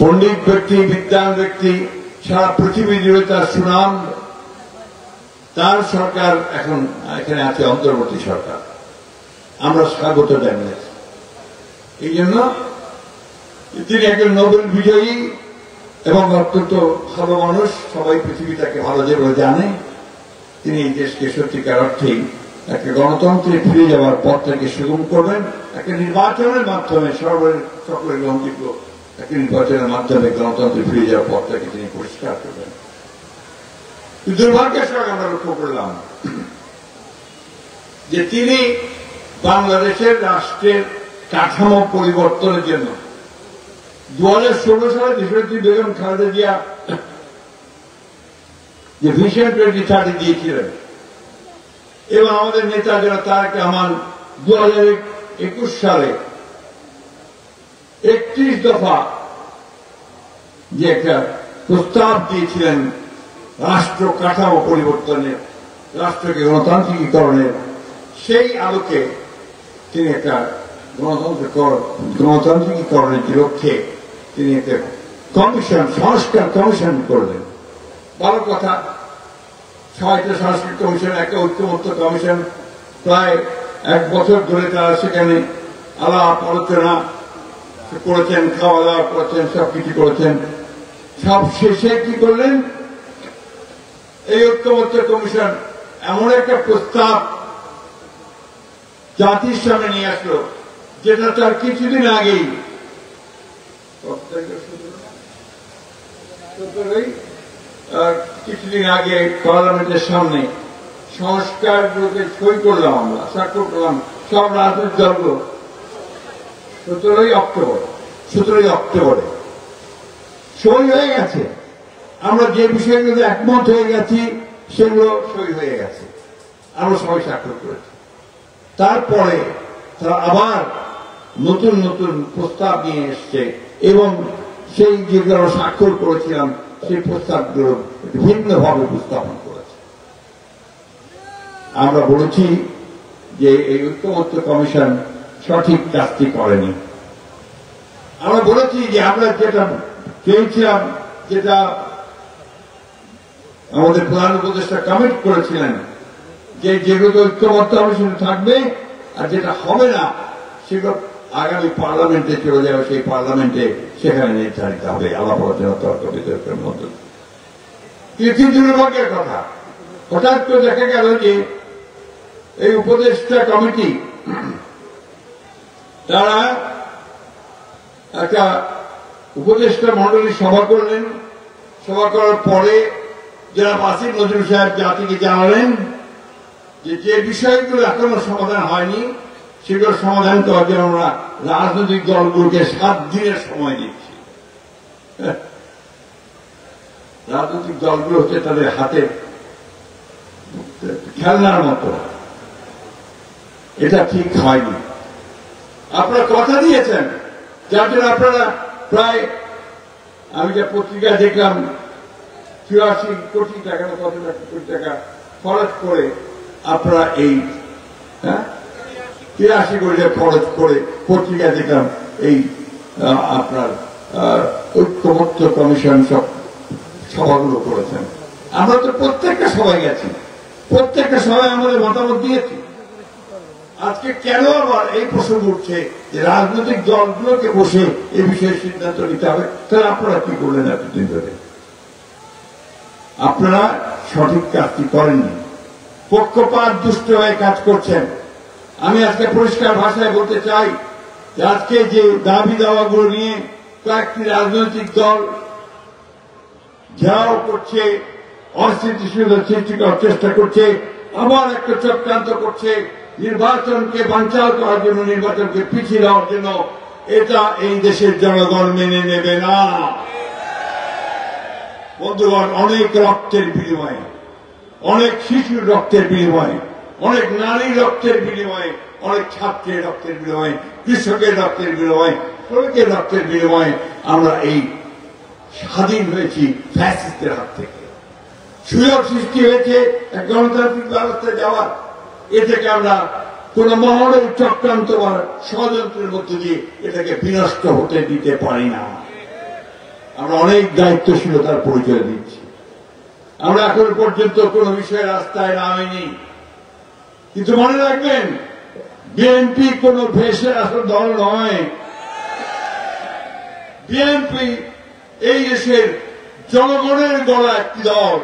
পণ্ডিত ব্যক্তি, বিদ্বান ব্যক্তি, সারা পৃথিবী জুড়ে তার সুনাম। তার সরকার এখন এখানে আছে, অন্তর্বর্তী সরকার। আমরা স্বাগত জানিয়েছি। এই জন্য তিনি একজন নোবেল বিজয়ী এবং অত্যন্ত ভালো মানুষ, সবাই পৃথিবী তাকে ভালো যেভাবে জানে। তিনি এই দেশকে সত্যিকার অর্থেই একটা গণতন্ত্রে ফিরে যাওয়ার পথটাকে সুগম করবেন, একটা নির্বাচনের মাধ্যমে সকলের গ্রহণযোগ্য একটা নির্বাচনের মাধ্যমে গণতন্ত্রে ফিরে যাওয়ার পথটাকে তিনি পরিষ্কার করবেন। দুর্ভাগ্যের সঙ্গে আমরা লক্ষ্য করলাম যে তিনি বাংলাদেশের রাষ্ট্রের কাঠামো পরিবর্তনের জন্য 2016 সালে দেশনেত্রী বেগম খালেদা জিয়া যে ভিশন 2030 দিয়েছিলেন এবং আমাদের নেতা যারা তারেক রহমান 2021 সালে 31 দফা যে একটা প্রস্তাব দিয়েছিলেন রাষ্ট্র কাঠামো পরিবর্তনের, রাষ্ট্রকে গণতান্ত্রিকীকরণের, সেই আলোকে তিনি একটা গণতান্ত্রিকীকরণের লক্ষ্যে তিনি একটা কমিশন, সংস্কার কমিশন করলেন। ভালো কথা, 6টা সংস্কার কমিশন, একটা ঐক্যমত্য কমিশন, প্রায় 1 বছর ধরে তারা সেখানে আলাপ আলোচনা করেছেন, খাওয়া দাওয়া করেছেন, সবকিছু করেছেন। সব শেষে কি করলেন? এই ঐক্যমত্য কমিশন এমন একটা প্রস্তাব জাতির সামনে নিয়ে আসলো যেটা তার কিছুদিন আগেই পার্লামেন্টের সামনে সংস্কারগুলোকে সই করলাম, আমরা স্বাক্ষর করলাম সব রাজনৈতিক দলগুলো 17 অক্টোবরে সই হয়ে গেছে। আমরা যে বিষয়গুলো একমত হয়ে গেছি সেগুলো সই হয়ে গেছে, আমরা সবাই স্বাক্ষর করেছি। তারপরে তারা আবার নতুন নতুন প্রস্তাব নিয়ে এসছে এবং সেই যেগুলো আমরা স্বাক্ষর করেছিলাম সেই প্রস্তাবগুলো ভিন্নভাবে উপস্থাপন করেছে। আমরা বলেছি যে এই ঐক্যমত্য কমিশন সঠিক কাজটি করেনি। আমরা বলেছি যে আমরা যেটা চেয়েছিলাম, যেটা আমাদের প্রধান উপদেষ্টা কমিট করেছিলেন, যে যেগুলো ঐক্যমত্য কমিশন থাকবে আর যেটা হবে না সেগুলো আগামী পার্লামেন্টে চলে যাবে, সেই পার্লামেন্টে সেখানে নির্ধারিত হবে আলাপ আলোচনা, তর্ক বিতর্কের মধ্যে। কিন্তু দুর্ভাগ্যের কথা, হঠাৎ করে দেখা গেল যে এই উপদেষ্টা কমিটি তারা একটা উপদেষ্টা মন্ডলী সভা করলেন। সভা করার পরে যারা আসিফ নজরুল সাহেব জাতিকে জানালেন যে যে বিষয়গুলো এখনো সমাধান হয়নি সেগুলোর সমাধান করার জন্য আমরা রাজনৈতিক দলগুলোকে 7 দিনের সময় দিচ্ছি। রাজনৈতিক দলগুলো হচ্ছে তাদের হাতে খেলনার মতো, এটা ঠিক হয়নি। আপনারা কথা দিয়েছেন, যার জন্য আপনারা প্রায়, আমি যা পত্রিকা দেখলাম, 84 কোটি টাকা না কত কোটি টাকা খরচ করে আপনারা এই 83 কোটি টাকা খরচ করে পত্রিকা দেখলাম এই আপনার ঐক্যমত্য কমিশন সব সভাগুলো করেছেন। আমরা তো প্রত্যেকটা সভায় গেছি, প্রত্যেকটা সভায় আমাদের মতামত দিয়েছি। আজকে কেন আবার এই প্রশ্ন উঠছে যে রাজনৈতিক দলগুলোকে বসে এই বিষয়ে সিদ্ধান্ত নিতে হবে? তাহলে আপনারা কি করলেন এতদিন ধরে? আপনারা সঠিক কাজটি করেননি, পক্ষপাত দুষ্ট হয়ে কাজ করছেন। আমি আজকে পরিষ্কার ভাষায় বলতে চাই যে আজকে যে দাবি দাওয়াগুলো নিয়ে কয়েকটি রাজনৈতিক দল ঘেরাও করছে, অস্থিতিশীলতা সৃষ্টি করার চেষ্টা করছে, আবার একটা চক্রান্ত করছে নির্বাচনকে বানচাল করার জন্য, নির্বাচনকে পিছিয়ে দেওয়ার জন্য, এটা এই দেশের জনগণ মেনে নেবে না। বন্ধুগণ, অনেক রক্তের বিনিময়ে, অনেক শিশুর রক্তের বিনিময়ে, অনেক নারীর রক্তের বিনিময়ে, অনেক ছাত্রের রক্তের বিনিময়ে, কৃষকের রক্তের বিনিময়ে, শ্রমিকের রক্তের বিনিময়ে আমরা এই স্বাধীন হয়েছি ফ্যাসিস্টের হাত থেকে। সুযোগ সৃষ্টি হয়েছে এক গণতান্ত্রিক ব্যবস্থায় যাওয়ার। এ থেকে আমরা কোন মহলের চক্রান্ত বা ষড়যন্ত্রের মধ্যে দিয়ে এটাকে বিনষ্ট হতে দিতে পারি না। আমরা অনেক দায়িত্বশীলতার পরিচয় দিচ্ছি। আমরা এখন পর্যন্ত কোন বিষয়ে রাস্তায় নামিনি, কিন্তু মনে রাখবেন বিএনপি কোন ভেসে আসল দল নয়। বিএনপি এই দেশের জনগণের গড়া একটি দল,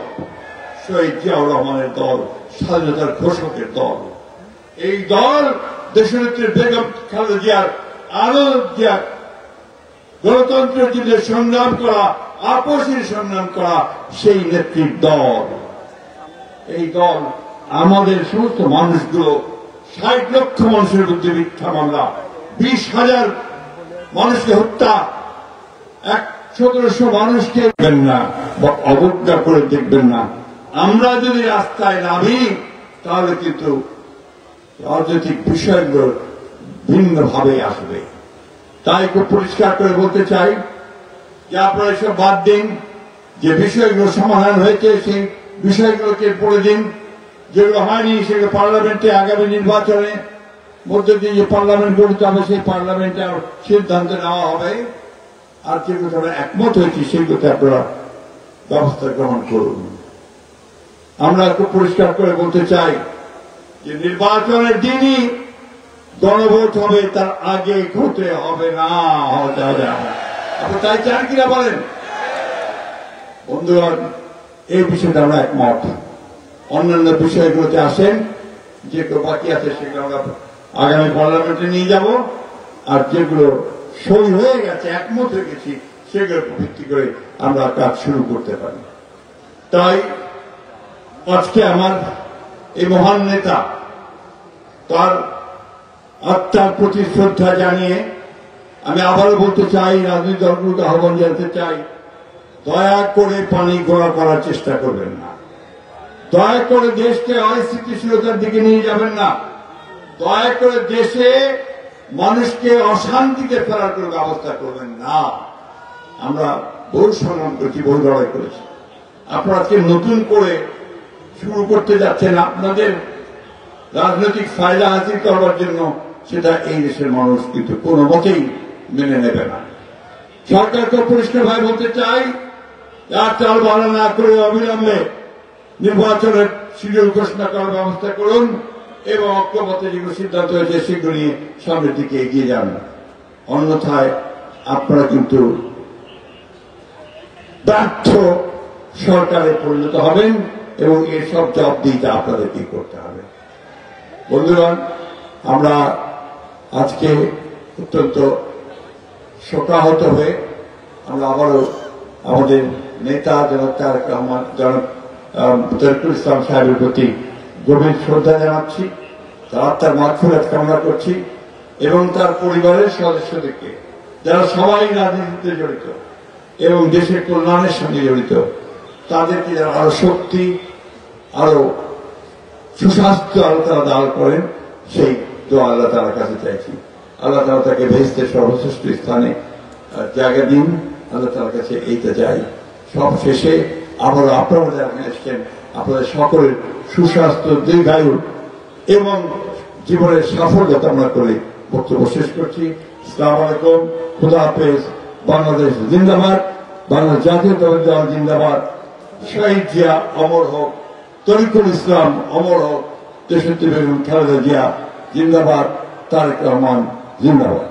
শহীদ জিয়াউর রহমানের দল, স্বাধীনতার ঘোষকের দল। এই দল দেশনেত্রী বেগম খালেদা জিয়ার গণতন্ত্রের জন্য সংগ্রাম করা, আপসের সংগ্রাম করা সেই নেত্রীর দল। এই দল আমাদের সমস্ত মানুষগুলো ৬০ লক্ষ মানুষের বিরুদ্ধে মিথ্যা মামলা, ২০,০০০ মানুষকে হত্যা, ১৭০০ মানুষকে দেখবেন না বা অবজ্ঞা করে দেখবেন না। আমরা যদি রাস্তায় নামি তাহলে কিন্তু রাজনৈতিক বিষয়গুলো ভিন্নভাবে আসবে। তাই খুব পরিষ্কার করে বলতে চাই যে আপনারা এসব বাদ দিন, যে বিষয়গুলো সমাধান হয়েছে সেই বিষয়গুলোকে পড়ে দিন, যেগুলো হয়নি সেগুলো পার্লামেন্টে আগামী নির্বাচনে মধ্যে দিয়ে যে পার্লামেন্ট গঠিত হবে সেই পার্লামেন্টে সিদ্ধান্ত নেওয়া হবে। আর যেগুলো আমরা একমত হয়েছি সেগুলোতে আপনারা ব্যবস্থা গ্রহণ করুন। আমরা খুব পরিষ্কার করে বলতে চাই যে নির্বাচনের দিনই গণভোট হবে, তার আগে হতে হবে না। আপনি তাই চান কিনা বলেন? বন্ধুগণ, এই বিষয়টা আমরা একমত। অন্যান্য বিষয়গুলোতে আসেন, যেগুলো বাকি আছে সেগুলো আমরা আগামী পার্লামেন্টে নিয়ে যাব, আর যেগুলো সই হয়ে গেছে, একমত হয়ে গেছি, সেগুলোর ভিত্তি করে আমরা কাজ শুরু করতে পারি। তাই আজকে আমার এই মহান নেতা, তার আত্মার প্রতি শ্রদ্ধা জানিয়ে আমি আবারও বলতে চাই, রাজনৈতিক দলগুলোকে আহ্বান জানাতে চাই, দয়া করে পানি ঘোলা করার চেষ্টা করবেন না। দয়া করে দেশকে অস্থিতিশীলতার দিকে নিয়ে যাবেন না। দয়া করে দেশে মানুষকে অশান্তিতে ফেরার কোনো ব্যবস্থা করবেন না। আমরা বহু সংগ্রাম করেছি, বহু লড়াই করেছি। আপনারা আজকে নতুন করে শুরু করতে যাচ্ছেন আপনাদের রাজনৈতিক ফায়দা হাসিল করবার জন্য, সেটা এই দেশের মানুষ কিন্তু কোনো মতেই মেনে নেবে না। সরকারকে পরিষ্কারভাবে বলতে চাই, আর চাল বাড়া না করে অবিলম্বে নির্বাচনের শিডিউল ঘোষণা করার ব্যবস্থা করুন এবং ঐক্যমত্যে যেগুলো সিদ্ধান্ত হয়েছে সেগুলো নিয়ে সামনের দিকে এগিয়ে যান। অন্যথায় আপনারা কিন্তু ব্যর্থ সরকারে পরিণত হবেন এবং এর সব জবাবদিহিতা আপনাদেরকে করতে হবে। বন্ধুগণ, আমরা আজকে অত্যন্ত শোকাহত হয়ে আমরা আবারও আমাদের নেতা জনাব তারেক রহমান, জনাব তরিকুল ইসলাম সাহেবের প্রতি গভীর শ্রদ্ধা জানাচ্ছি, তার আত্মার মাগফিরাত কামনা করছি এবং তার পরিবারের সদস্যদেরকে, যারা সবাই রাজনীতিতে জড়িত এবং দেশের কল্যাণের সঙ্গে জড়িত, তাদেরকে যারা আরো শক্তি, আরো সুস্বাস্থ্য আল্লাহ তাআলা দান করেন, সেই দোয়া আল্লাহ তাআলার কাছে চাইছি। আল্লাহ তাআলা তাকে বেহেশতের সর্বশ্রেষ্ঠ স্থানে জায়গা দিন, আল্লাহ তাআলার কাছে এইটা চাই। সব শেষে আবারও আপনারা যারা এসেছেন, আপনাদের সকলের সুস্বাস্থ্য, দীর্ঘায়ু এবং জীবনের সাফল্য কামনা করে বক্তব্য শেষ করছি। আসসালামু আলাইকুম, খুদা হাফেজ। বাংলাদেশ জিন্দাবাদ, বাংলাদেশ জাতীয়তাবাদী দল জিন্দাবাদ। শহীদ জিয়া অমর হোক, তরিকুল ইসলাম অমর হোক, দেশনেত্রী বেগম খালেদা জিয়া জিন্দাবাদ, তারেক রহমান জিন্দাবাদ।